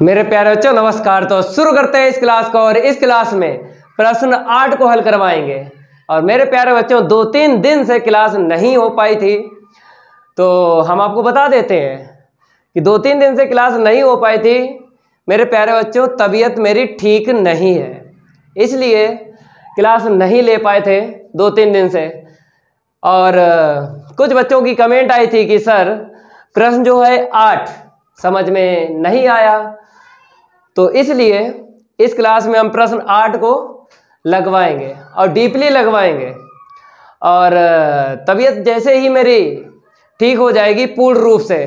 मेरे प्यारे बच्चों नमस्कार। तो शुरू करते हैं इस क्लास को और इस क्लास में प्रश्न 8 को हल करवाएंगे। और मेरे प्यारे बच्चों 2-3 दिन से क्लास नहीं हो पाई थी, तो हम आपको बता देते हैं कि 2-3 दिन से क्लास नहीं हो पाई थी। मेरे प्यारे बच्चों तबीयत मेरी ठीक नहीं है, इसलिए क्लास नहीं ले पाए थे 2-3 दिन से। और कुछ बच्चों की कमेंट आई थी कि सर प्रश्न जो है 8 समझ में नहीं आया, तो इसलिए इस क्लास में हम प्रश्न 8 को लगवाएंगे और डीपली लगवाएंगे। और तबीयत जैसे ही मेरी ठीक हो जाएगी पूर्ण रूप से,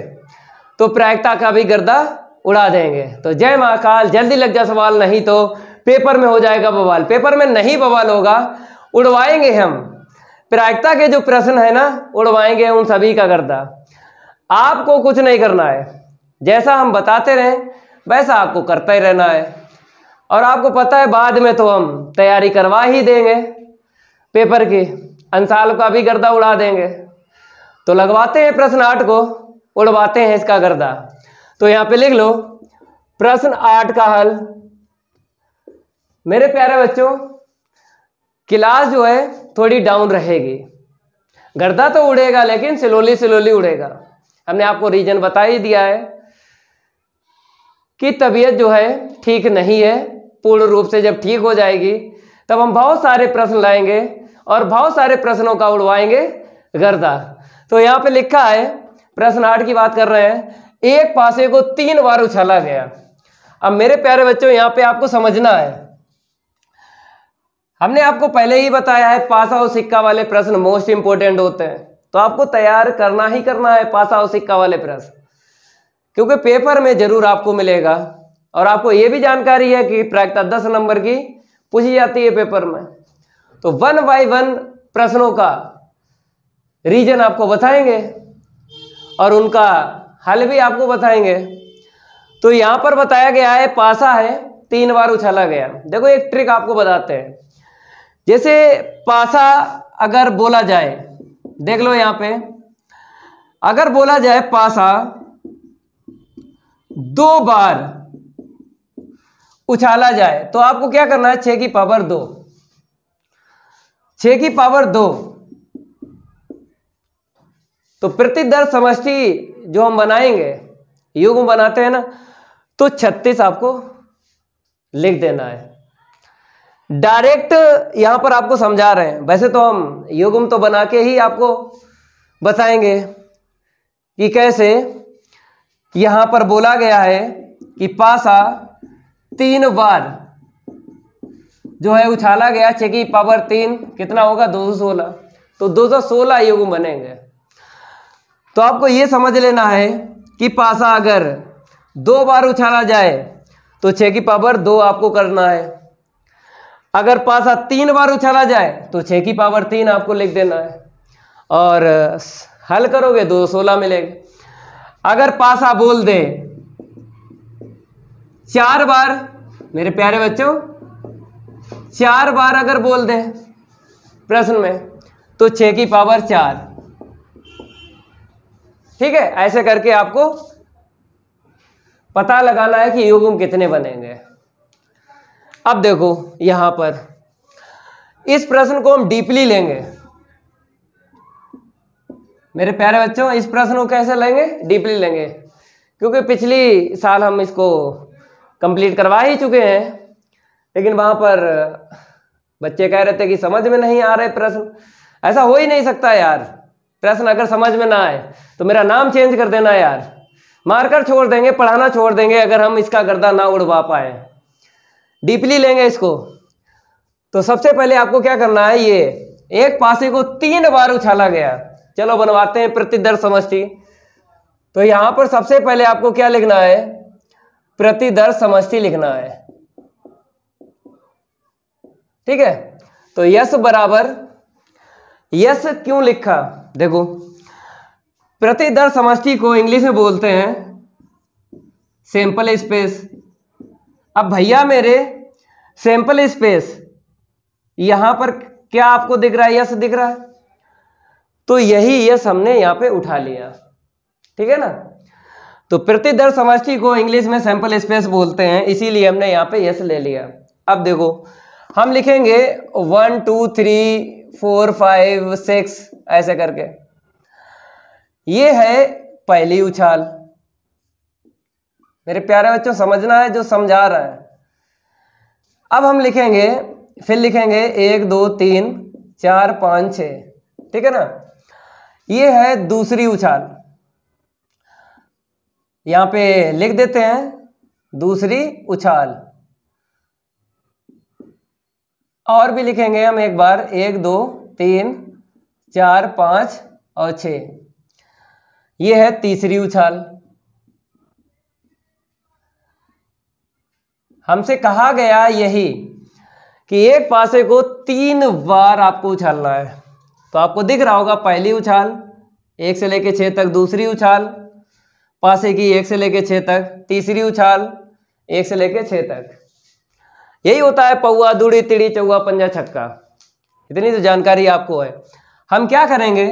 तो प्रायिकता का भी गर्दा उड़ा देंगे। तो जय महाकाल, जल्दी लग जा सवाल, नहीं तो पेपर में हो जाएगा बवाल। पेपर में नहीं बवाल होगा, उड़वाएंगे हम। प्रायिकता के जो प्रश्न है ना, उड़वाएंगे उन सभी का गर्दा। आपको कुछ नहीं करना है, जैसा हम बताते रहें वैसा आपको करता ही रहना है। और आपको पता है बाद में तो हम तैयारी करवा ही देंगे पेपर की, अंसाल का भी गर्दा उड़ा देंगे। तो लगवाते हैं प्रश्न 8 को, उड़वाते हैं इसका गर्दा। तो यहाँ पे लिख लो प्रश्न 8 का हल। मेरे प्यारे बच्चों क्लास जो है थोड़ी डाउन रहेगी, गर्दा तो उड़ेगा लेकिन स्लोली स्लोली उड़ेगा। हमने आपको रीजन बता ही दिया है कि तबीयत जो है ठीक नहीं है। पूर्ण रूप से जब ठीक हो जाएगी तब हम बहुत सारे प्रश्न लाएंगे और बहुत सारे प्रश्नों का उड़वाएंगे गर्दा। तो यहाँ पे लिखा है प्रश्न 8 की बात कर रहे हैं, एक पासे को 3 बार उछाला गया। अब मेरे प्यारे बच्चों यहाँ पे आपको समझना है, हमने आपको पहले ही बताया है पासा और सिक्का वाले प्रश्न मोस्ट इंपोर्टेंट होते हैं, तो आपको तैयार करना ही करना है पासा और सिक्का वाले प्रश्न, क्योंकि पेपर में जरूर आपको मिलेगा। और आपको ये भी जानकारी है कि प्रायिकता 10 नंबर की पूछी जाती है पेपर में। तो 1 बाय 1 प्रश्नों का रीजन आपको बताएंगे और उनका हल भी आपको बताएंगे। तो यहाँ पर बताया गया है पासा है 3 बार उछाला गया। देखो एक ट्रिक आपको बताते हैं, जैसे पासा अगर बोला जाए, देख लो यहाँ पे, अगर बोला जाए पासा 2 बार उछाला जाए तो आपको क्या करना है, 6 की पावर 2, 6 की पावर 2। तो प्रतिदर्श समष्टि जो हम बनाएंगे, युग्म बनाते हैं ना, तो 36 आपको लिख देना है। डायरेक्ट यहां पर आपको समझा रहे हैं, वैसे तो हम युग्म तो बना के ही आपको बताएंगे कि कैसे। यहां पर बोला गया है कि पासा 3 बार जो है उछाला गया, 6 की पावर 3 कितना होगा, 216। तो 216 युग्म बनेंगे। तो आपको ये समझ लेना है कि पासा अगर 2 बार उछाला जाए तो 6 की पावर 2 आपको करना है। अगर पासा 3 बार उछाला जाए तो 6 की पावर 3 आपको लिख देना है और हल करोगे 216 मिलेगा। अगर पासा बोल दे 4 बार, मेरे प्यारे बच्चों 4 बार अगर बोल दे प्रश्न में, तो 6 की पावर 4। ठीक है, ऐसे करके आपको पता लगाना है कि युग्म कितने बनेंगे। अब देखो यहां पर इस प्रश्न को हम डीपली लेंगे। मेरे प्यारे बच्चों इस प्रश्न को कैसे लेंगे, डीपली लेंगे, क्योंकि पिछली साल हम इसको कंप्लीट करवा ही चुके हैं, लेकिन वहां पर बच्चे कह रहे थे कि समझ में नहीं आ रहे प्रश्न। ऐसा हो ही नहीं सकता यार, प्रश्न अगर समझ में ना आए तो मेरा नाम चेंज कर देना यार, मारकर छोड़ देंगे, पढ़ाना छोड़ देंगे अगर हम इसका गर्दा ना उड़वा पाए। डीपली लेंगे इसको। तो सबसे पहले आपको क्या करना है, ये एक पासे को 3 बार उछाला गया। चलो बनवाते हैं प्रतिदर्श समष्टि। तो यहां पर सबसे पहले आपको क्या लिखना है, प्रतिदर्श समष्टि लिखना है। ठीक है, तो यस बराबर, यस क्यों लिखा, देखो प्रतिदर्श समष्टि को इंग्लिश में बोलते हैं सैंपल स्पेस। अब भैया मेरे सैंपल स्पेस यहां पर क्या आपको दिख रहा है, यस दिख रहा है, तो यही यस हमने यहां पे उठा लिया। ठीक है ना। तो प्रतिदर समष्टि को इंग्लिश में सैंपल स्पेस बोलते हैं, इसीलिए हमने यहाँ पे यस ले लिया। अब देखो हम लिखेंगे 1 2 3 4 5 6 ऐसे करके। ये है पहली उछाल। मेरे प्यारे बच्चों समझना है जो समझा रहा है। अब हम लिखेंगे, फिर लिखेंगे 1 2 3 4 5 6, ठीक है ना। ये है दूसरी उछाल, यहां पे लिख देते हैं दूसरी उछाल। और भी लिखेंगे हम एक बार, 1 2 3 4 5 और 6। ये है तीसरी उछाल। हमसे कहा गया यही कि एक पासे को 3 बार आपको उछालना है। तो आपको दिख रहा होगा पहली उछाल 1 से लेके 6 तक, दूसरी उछाल पासे की 1 से लेके 6 तक, तीसरी उछाल 1 से लेके 6 तक। यही होता है पौआ, दूड़ी, तिड़ी, चौवा, पंजा, छक्का। इतनी तो जानकारी आपको है। हम क्या करेंगे,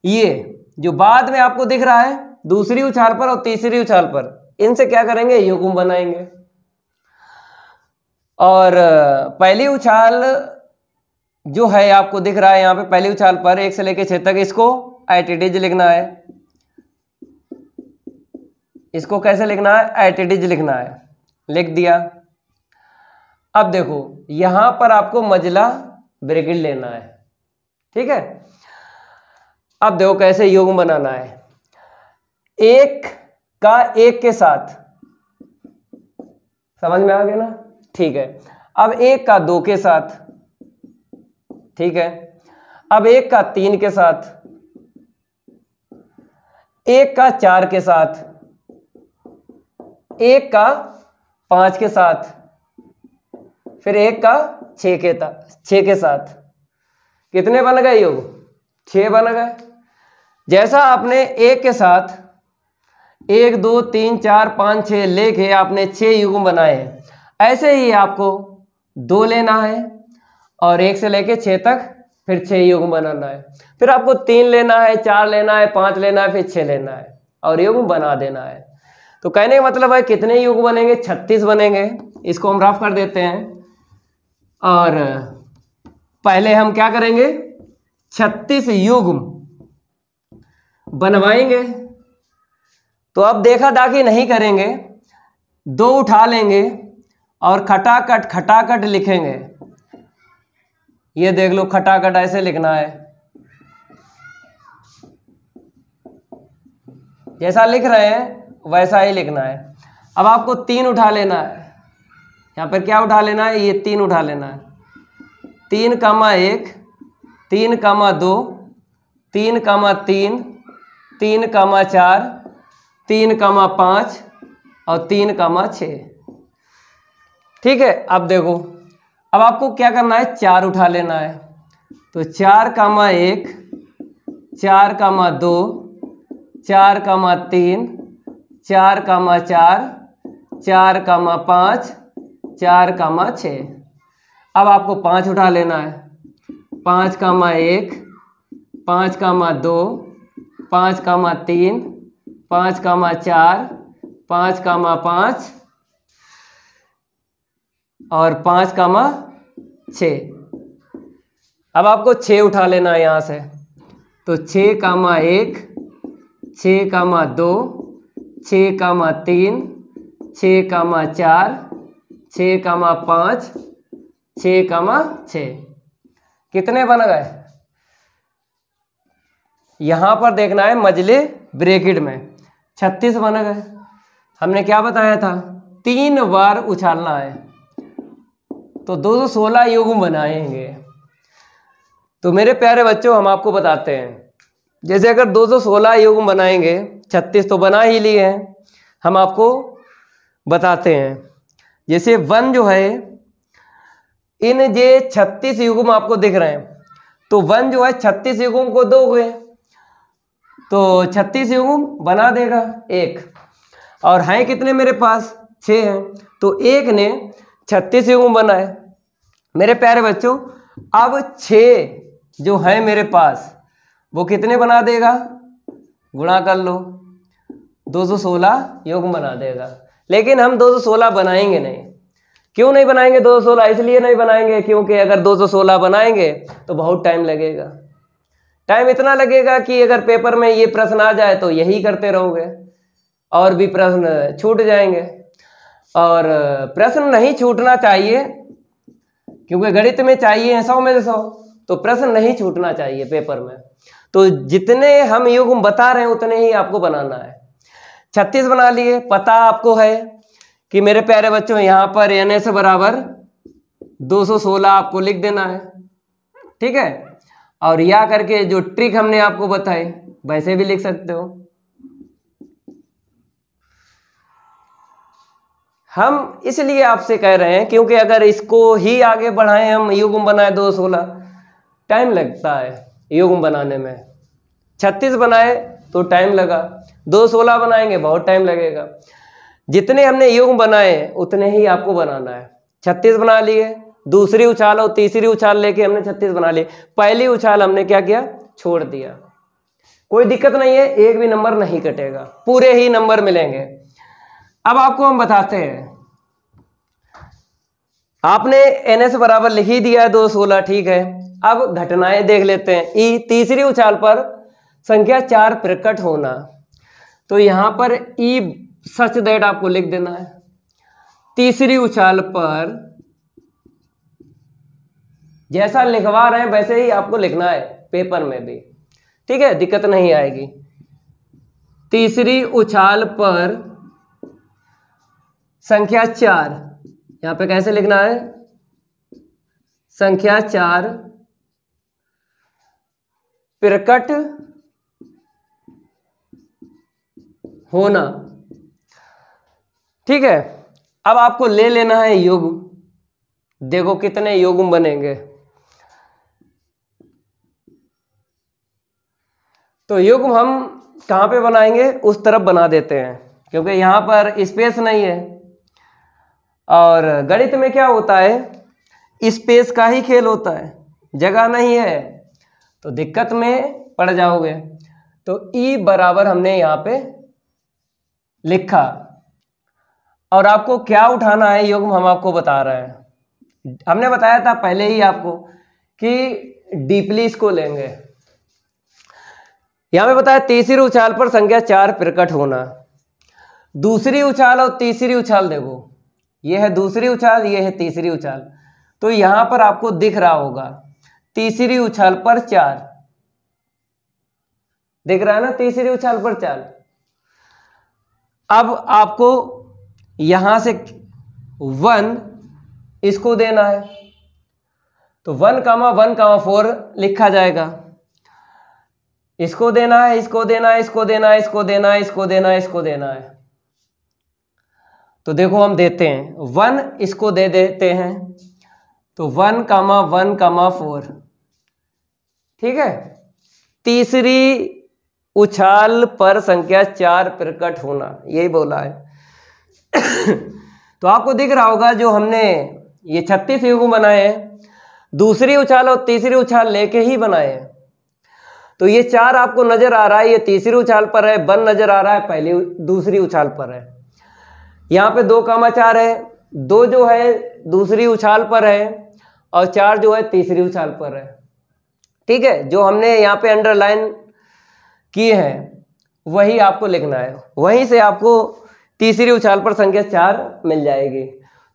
ये जो बाद में आपको दिख रहा है दूसरी उछाल पर और तीसरी उछाल पर, इनसे क्या करेंगे, युग्म बनाएंगे। और पहली उछाल जो है आपको दिख रहा है यहाँ पे, पहली उछाल पर 1 से लेके 6 तक, इसको एटिडिज लिखना है। इसको कैसे लिखना है, एटिडिज लिखना है। लिख दिया। अब देखो यहां पर आपको मजला ब्रैकेट लेना है, ठीक है। अब देखो कैसे युग्म बनाना है। 1 का 1 के साथ, समझ में आ गया ना, ठीक है। अब 1 का 2 के साथ, ठीक है। अब 1 का 3 के साथ, 1 का 4 के साथ, 1 का 5 के साथ, फिर 1 का 6 के साथ। कितने बन गए युग, 6 बन गए। जैसा आपने 1 के साथ 1 2 3 4 5 6 लेके आपने 6 युग्म बनाए हैं, ऐसे ही आपको 2 लेना है और 1 से लेके 6 तक फिर 6 युग्म बनाना है। फिर आपको 3 लेना है, 4 लेना है, 5 लेना है, फिर 6 लेना है और युग्म बना देना है। तो कहने का मतलब है कितने युग्म बनेंगे, 36 बनेंगे। इसको हम रफ कर देते हैं और पहले हम क्या करेंगे, 36 युग्म बनवाएंगे। तो अब देखा दाखी नहीं करेंगे, 2 उठा लेंगे और खटाखट लिखेंगे। ये देख लो, खटाखट ऐसे लिखना है, जैसा लिख रहे हैं वैसा ही लिखना है। अब आपको 3 उठा लेना है। यहाँ पर क्या उठा लेना है, ये 3 उठा लेना है। 3, 1 3, 2 3, 3 3, 4 3, 5 और 3, 6, ठीक है। अब देखो अब आपको क्या करना है, 4 उठा लेना है। तो 4, 1 4, 2 4, 3 4, 4 4, 5 4, 6। अब आपको 5 उठा लेना है। 5, 1 5, 2 5, 3 5, 4 5, 5 और 5, 6। अब आपको 6 उठा लेना है यहाँ से। तो 6, 1 6, 2 6, 3 6, 4 6, 5 6, 6। कितने बन गए, यहां पर देखना है मजले ब्रैकेट में, 36 बन गए। हमने क्या बताया था, 3 बार उछालना है तो 216 युग्म बनाएंगे। तो मेरे प्यारे बच्चों हम आपको बताते हैं, जैसे अगर 216 युग्म बनाएंगे, 36 तो बना ही लिए हैं, हम आपको बताते हैं। जैसे 1 जो है, इन ये 36 युग्म आपको दिख रहे हैं, तो 1 जो है 36 युग्म को दोगे तो 36 युग्म बना देगा 1। और हैं कितने मेरे पास, 6 हैं, तो 1 ने 36 युग्म बनाए। मेरे प्यारे बच्चों अब 6 जो है मेरे पास वो कितने बना देगा, गुणा कर लो, 216 युग्म बना देगा। लेकिन हम 216 बनाएंगे नहीं। क्यों नहीं बनाएंगे 216? इसलिए नहीं बनाएंगे क्योंकि अगर 216 बनाएंगे तो बहुत टाइम लगेगा। टाइम इतना लगेगा कि अगर पेपर में ये प्रश्न आ जाए तो यही करते रहोगे और भी प्रश्न छूट जाएंगे। और प्रश्न नहीं छूटना चाहिए क्योंकि गणित में चाहिए 100 में से 100, तो प्रश्न नहीं छूटना चाहिए पेपर में। तो जितने हम युग्म बता रहे हैं उतने ही आपको बनाना है। 36 बना लिए। पता आपको है कि मेरे प्यारे बच्चों यहाँ पर NS बराबर 216 आपको लिख देना है, ठीक है। और या करके जो ट्रिक हमने आपको बताई वैसे भी लिख सकते हो। हम इसलिए आपसे कह रहे हैं क्योंकि अगर इसको ही आगे बढ़ाएं, हम युग्म बनाए 216, टाइम लगता है युग्म बनाने में। 36 बनाए तो टाइम लगा, 216 बनाएंगे बहुत टाइम लगेगा। जितने हमने युग्म बनाए उतने ही आपको बनाना है। 36 बना लिए, दूसरी उछाल और तीसरी उछाल लेके हमने 36 बना लिए। पहली उछाल हमने क्या किया? छोड़ दिया। कोई दिक्कत नहीं है, एक भी नंबर नहीं कटेगा, पूरे ही नंबर मिलेंगे। अब आपको हम बताते हैं। आपने NS बराबर लिख ही दिया है 216, ठीक है। अब घटनाएं देख लेते हैं। तीसरी उछाल पर संख्या 4 प्रकट होना, तो यहां पर ई सच दैट आपको लिख देना है। तीसरी उछाल पर जैसा लिखवा रहे हैं वैसे ही आपको लिखना है पेपर में भी, ठीक है, दिक्कत नहीं आएगी। तीसरी उछाल पर संख्या 4, यहां पे कैसे लिखना है? संख्या 4 प्रकट होना, ठीक है। अब आपको ले लेना है युग्म। देखो कितने युग्म बनेंगे। तो युग्म हम कहां पे बनाएंगे? उस तरफ बना देते हैं क्योंकि यहां पर स्पेस नहीं है। और गणित में क्या होता है? स्पेस का ही खेल होता है, जगह नहीं है तो दिक्कत में पड़ जाओगे। तो ई बराबर हमने यहां पे लिखा। और आपको क्या उठाना है युग्म हम आपको बता रहे हैं। हमने बताया था पहले ही आपको कि डीपली इसको लेंगे। यहां पे बताया तीसरी उछाल पर संख्या 4 प्रकट होना। दूसरी उछाल और तीसरी उछाल देखो, यह है दूसरी उछाल, यह है तीसरी उछाल। तो यहां पर आपको दिख रहा होगा तीसरी उछाल पर 4 दिख रहा है ना, तीसरी उछाल पर 4। अब आपको यहां से 1 इसको देना है, तो 1,1,4 लिखा जाएगा। इसको देना है, इसको देना है, इसको देना है, इसको देना है, इसको देना है, इसको देना है। तो देखो हम देते हैं 1, इसको दे देते हैं, तो 1,1,4, ठीक है। तीसरी उछाल पर संख्या 4 प्रकट होना, यही बोला है। तो आपको दिख रहा होगा जो हमने ये 36 युग्म बनाए हैं, दूसरी उछाल और तीसरी उछाल लेके ही बनाए हैं। तो ये 4 आपको नजर आ रहा है, ये तीसरी उछाल पर है। 1 नजर आ रहा है, पहली दूसरी उछाल पर है। यहाँ पे 2,4 है, 2 जो है दूसरी उछाल पर है और 4 जो है तीसरी उछाल पर है, ठीक है। जो हमने यहाँ पे अंडरलाइन किए हैं वही आपको लिखना है। वहीं से आपको तीसरी उछाल पर संख्या 4 मिल जाएगी।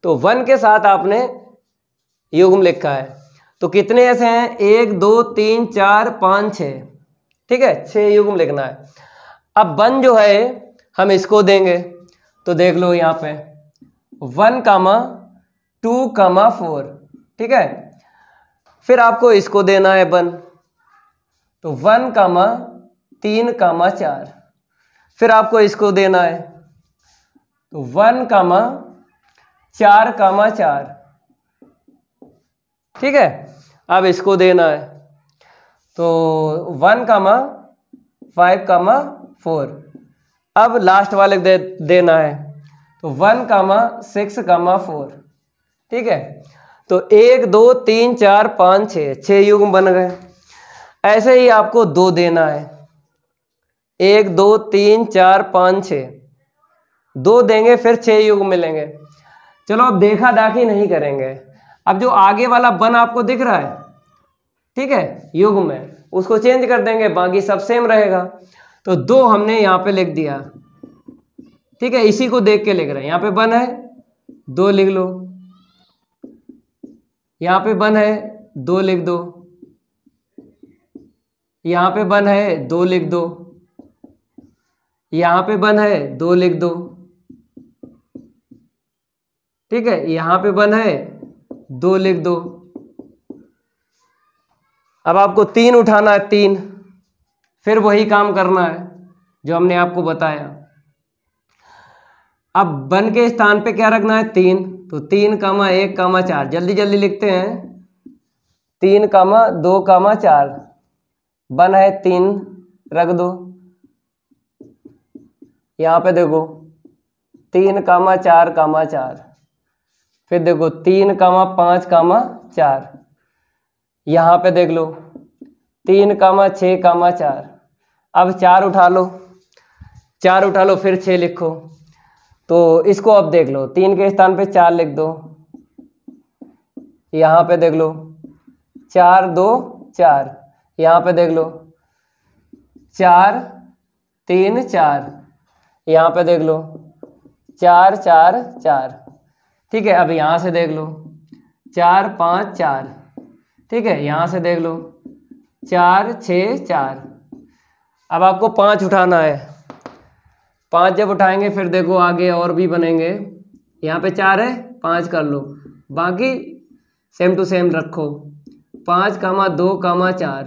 तो 1 के साथ आपने युग्म लिखा है। तो कितने ऐसे हैं? 1 2 3 4 5 6, ठीक है, 6 युग्म लिखना है। अब 1 जो है हम इसको देंगे, तो देख लो यहाँ पे 1,2,4, ठीक है। फिर आपको इसको देना है 1, तो 1,3,4। फिर आपको इसको देना है, तो 1,4,4, ठीक है। अब इसको देना है, तो 1,5,4। अब लास्ट वाले देना है, तो 1,6,4, ठीक है। तो 1 2 3 4 5 6 युग्म बन गए। ऐसे ही आपको 2 देना है, 1 2 3 4 5 6, 2 देंगे फिर 6 युग्म मिलेंगे। चलो अब देखा दाखी नहीं करेंगे। अब जो आगे वाला 1 आपको दिख रहा है, ठीक है, युग्म में, उसको चेंज कर देंगे, बाकी सब सेम रहेगा। तो 2 हमने यहाँ पे लिख दिया, ठीक है, इसी को देख के लिख रहे हैं। यहाँ पे 1 है 2 लिख लो, यहाँ पे 1 है 2 लिख दो, यहाँ पे 1 है 2 लिख दो, यहाँ पे 1 है 2 लिख दो, ठीक है, यहाँ पे 1 है 2 लिख दो। अब आपको 3 उठाना है, 3, फिर वही काम करना है जो हमने आपको बताया। अब 1 के स्थान पे क्या रखना है, 3, तो 3 कामा 1 कामा 4, जल्दी जल्दी लिखते हैं। 3 कामा 2 कामा 4, 1 है 3 रख दो, यहाँ पे देखो 3 कामा 4 कामा 4, फिर देखो 3 कामा 5 कामा 4, यहाँ पे देख लो 3 कामा 6 कामा 4। अब 4 उठा लो, 4 उठा लो, फिर 6 लिखो। तो इसको अब देख लो, 3 के स्थान पे 4 लिख दो, यहाँ पे देख लो 4 2 4, यहाँ पे देख लो 4 3 4, यहाँ पे देख लो 4 4 4, ठीक है। अब यहाँ से देख लो 4 5 4, ठीक है, यहाँ से देख लो 4 6 4। अब आपको 5 उठाना है, 5 जब उठाएंगे फिर देखो आगे और भी बनेंगे। यहाँ पे 4 है, 5 कर लो, बाकी सेम टू सेम रखो। 5 कामा 2 कामा 4,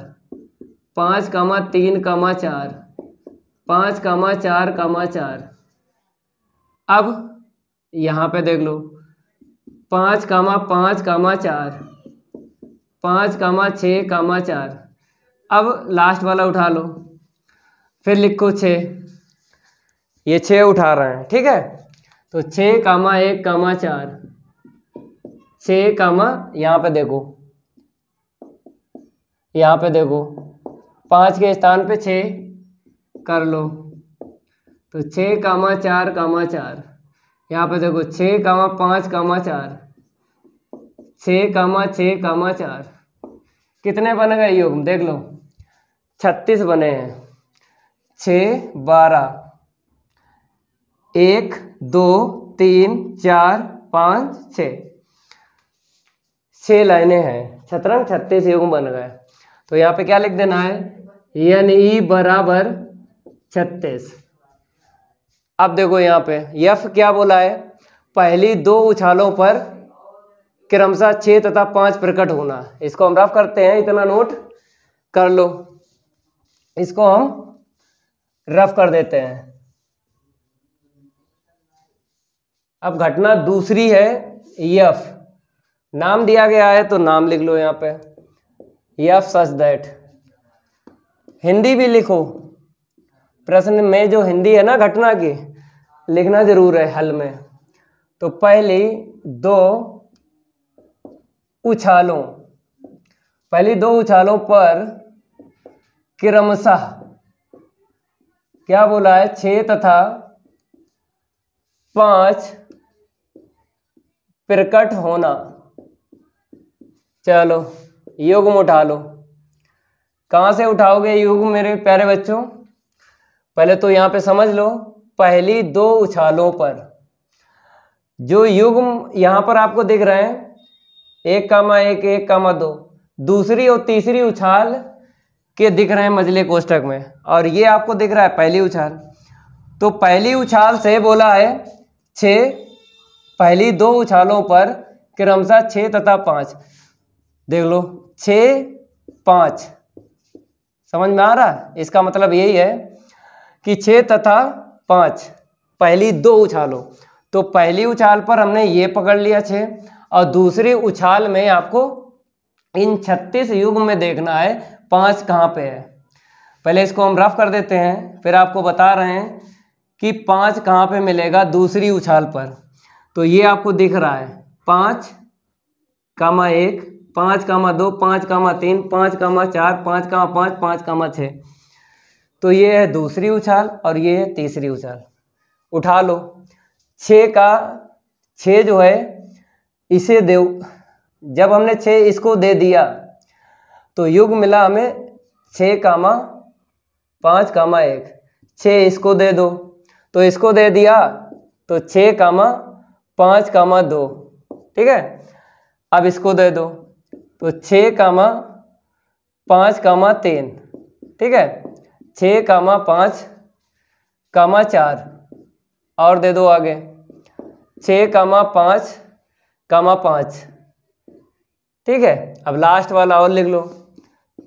5 कामा 3 कामा 4, 5 कामा 4 कामा 4। अब यहाँ पे देख लो 5 कामा 5 कामा 4, 5 कामा 6 कामा 4। अब लास्ट वाला उठा लो, फिर लिखो 6, ये 6 उठा रहे हैं, ठीक है। तो 6 कामा 1 कामा 4, 6 कामा, यहाँ पे देखो, यहाँ पे देखो 5 के स्थान पे 6 कर लो, तो 6 कामा 4 कामा 4, यहाँ पे देखो 6 कामा 5 कामा 4, 6 कामा 6 कामा 4। कितने बन गए युग्म देख लो, 36 बने हैं। 6 12, 1 2 3 4 5 6, 6 लाइनें हैं, 36 युग्म बन गए। तो यहाँ पे क्या लिख देना है, NE बराबर 36। अब देखो यहाँ पे यफ क्या बोला है, पहली 2 उछालों पर क्रमशः 6 तथा 5 प्रकट होना। इसको हम रफ करते हैं, इतना नोट कर लो, इसको हम रफ कर देते हैं। अब घटना दूसरी है यफ, नाम दिया गया है तो नाम लिख लो यहाँ पे, यफ सच दैट। हिंदी भी लिखो, प्रश्न में जो हिंदी है ना घटना की, लिखना जरूर है हल में। तो पहली 2 उछालों, पहली 2 उछालों पर क्रमशः क्या बोला है, 6 तथा 5 प्रकट होना। चलो युग्म उठा लो, कहाँ से उठाओगे युग्म मेरे प्यारे बच्चों, पहले तो यहाँ पे समझ लो, पहली 2 उछालों पर जो युग्म यहाँ पर आपको दिख रहे हैं, 1 कामा 1 1 कामा 2, दूसरी और तीसरी उछाल के दिख रहे हैं मझले कोष्ठक में, और ये आपको दिख रहा है पहली उछाल। तो पहली उछाल से बोला है 6, पहली 2 उछालों पर क्रमशः 6 तथा 5, देख लो 6 5, समझ में आ रहा है। इसका मतलब यही है कि 6 तथा 5 पहली 2 उछालों, तो पहली उछाल पर हमने ये पकड़ लिया 6, और दूसरी उछाल में आपको इन 36 युग्म में देखना है 5 कहाँ पे है। पहले इसको हम रफ कर देते हैं, फिर आपको बता रहे हैं कि 5 कहाँ पे मिलेगा दूसरी उछाल पर। तो ये आपको दिख रहा है 5 कामा 1, 5 कामा 2, 5 कामा 3, 5 कामा 4, 5 कामा 5, 5 कामा 6। तो ये है दूसरी उछाल और ये है तीसरी उछाल। उठा लो 6 जो है इसे दे, जब हमने 6 इसको दे दिया तो युग मिला हमें 6,5,1। 6 इसको दे दो तो इसको दे दिया तो 6,5,2। ठीक है, अब इसको दे दो तो 6,5,3। ठीक है, 6,5,4 और दे दो आगे 6,5,5। ठीक है, अब लास्ट वाला और लिख लो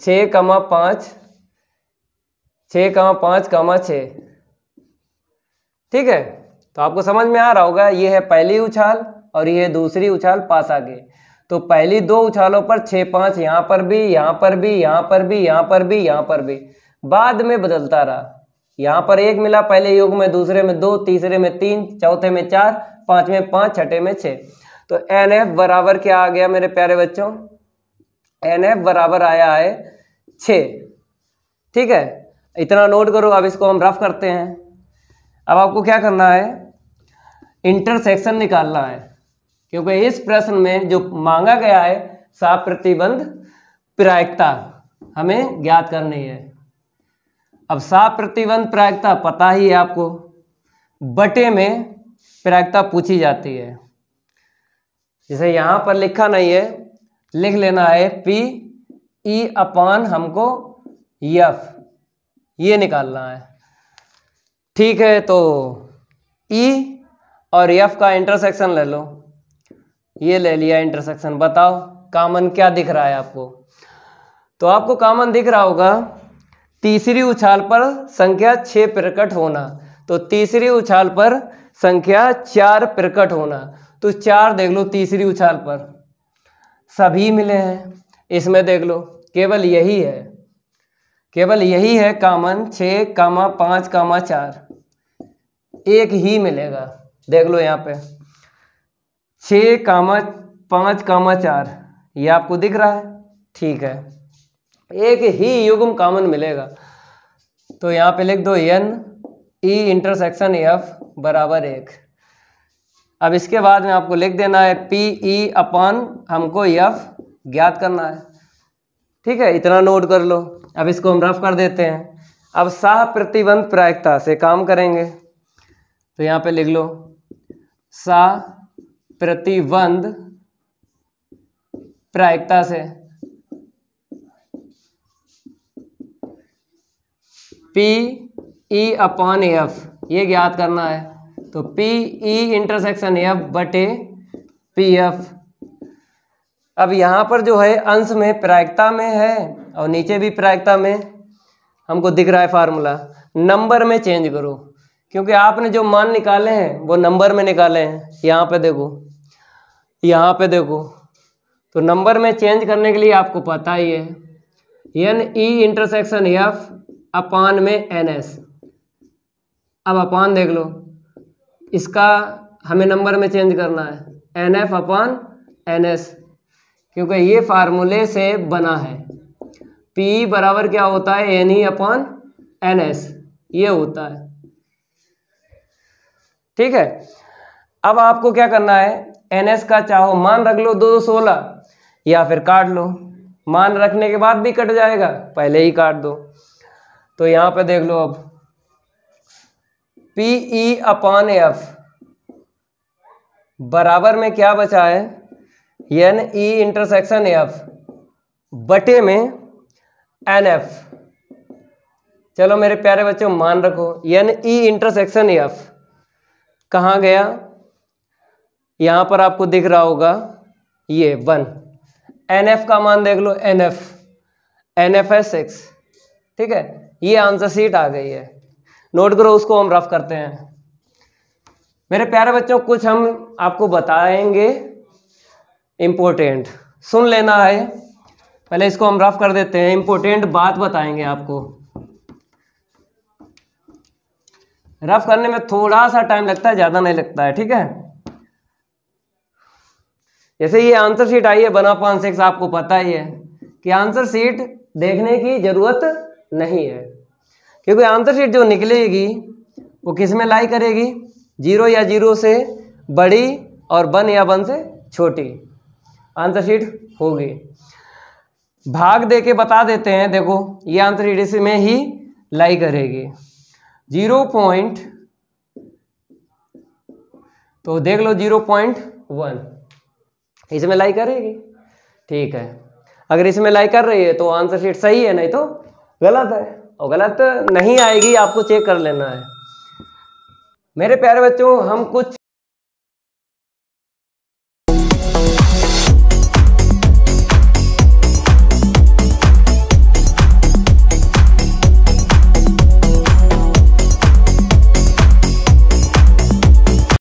6,5, 6,5,6। ठीक है, तो आपको समझ में आ रहा होगा ये है पहली उछाल और ये है दूसरी उछाल पास आगे। तो पहली 2 उछालों पर 6, 5 यहाँ पर भी, यहाँ पर भी, यहाँ पर भी, यहाँ पर भी, यहाँ पर भी, बाद में बदलता रहा। यहाँ पर 1 मिला पहले योग में, दूसरे में 2, तीसरे में 3, चौथे में 4, पांचवें 5, छठे में 6। तो NF बराबर क्या आ गया मेरे प्यारे बच्चों? NF बराबर आया है 6। ठीक है, इतना नोट करो। अब इसको हम रफ करते हैं। अब आपको क्या करना है, इंटरसेक्शन निकालना है, क्योंकि इस प्रश्न में जो मांगा गया है साप्रतिबंध प्रायिकता हमें ज्ञात करनी है। अब साप्रतिबंध प्रायिकता पता ही है आपको, बटे में प्रायिकता पूछी जाती है। जैसे यहाँ पर लिखा नहीं है, लिख लेना है P E अपान हमको F, ये निकालना है। ठीक है, तो E और F का इंटरसेक्शन ले लो। ये ले लिया इंटरसेक्शन। बताओ कॉमन क्या दिख रहा है आपको? तो आपको कॉमन दिख रहा होगा तीसरी उछाल पर संख्या 6 प्रकट होना। तो तीसरी उछाल पर संख्या 4 प्रकट होना, तो 4 देख लो तीसरी उछाल पर सभी मिले हैं। इसमें देख लो केवल यही है, केवल यही है कॉमन 6,5,4, एक ही मिलेगा। देख लो यहाँ पे 6,5,4, ये आपको दिख रहा है। ठीक है, एक ही युग्म कॉमन मिलेगा। तो यहाँ पे लिख दो N E इंटरसेक्शन F बराबर 1। अब इसके बाद में आपको लिख देना है P E अपान हमको F ज्ञात करना है। ठीक है, इतना नोट कर लो। अब इसको हम रफ कर देते हैं। अब साप्रतिबंध प्रायिकता से काम करेंगे। तो यहाँ पे लिख लो साप्रतिबंध प्रायिकता से P E अपान F ये ज्ञात करना है। तो P E इंटरसेक्शन F बटे PF। अब यहाँ पर जो है अंश में प्रायिकता में है और नीचे भी प्रायिकता में हमको दिख रहा है फार्मूला। नंबर में चेंज करो, क्योंकि आपने जो मान निकाले हैं वो नंबर में निकाले हैं। यहाँ पे देखो, यहाँ पे देखो, तो नंबर में चेंज करने के लिए आपको पता ही है N E इंटरसेक्शन F अपान में NS। अब अपान देख लो, इसका हमें नंबर में चेंज करना है NF अपान NS, क्योंकि ये फार्मूले से बना है। P बराबर क्या होता है NE अपान NS, ये होता है। ठीक है, अब आपको क्या करना है, NS का चाहो मान रख लो 216 या फिर काट लो। मान रखने के बाद भी कट जाएगा, पहले ही काट दो। तो यहाँ पे देख लो अब PE अपान F बराबर में क्या बचा है NE इंटरसेक्शन F बटे में NF। चलो मेरे प्यारे बच्चों मान रखो NE इंटरसेक्शन F कहाँ गया, यहाँ पर आपको दिख रहा होगा ये 1। NF का मान देख लो NF है 6। ठीक है, ये आंसर शीट आ गई है। नोट करो, उसको हम रफ करते हैं। मेरे प्यारे बच्चों कुछ हम आपको बताएंगे इम्पोर्टेंट, सुन लेना है। पहले इसको हम रफ कर देते हैं, इम्पोर्टेंट बात बताएंगे आपको। रफ करने में थोड़ा सा टाइम लगता है, ज़्यादा नहीं लगता है। ठीक है, जैसे ये आंसर शीट आई है 1/6, आपको पता ही है कि आंसर शीट देखने की जरूरत नहीं है, क्योंकि आंसर शीट जो निकलेगी वो किस में लाई करेगी, 0 या 0 से बड़ी और 1 या 1 से छोटी आंसर शीट होगी। भाग दे के बता देते हैं, देखो ये आंसर शीट इसमें ही लाई करेगी 0. तो देख लो 0.1 इसमें लाई करेगी। ठीक है, अगर इसमें लाई कर रही है तो आंसर शीट सही है, नहीं तो गलत है, और गलत नहीं आएगी आपको चेक कर लेना है। मेरे प्यारे बच्चों, हम कुछ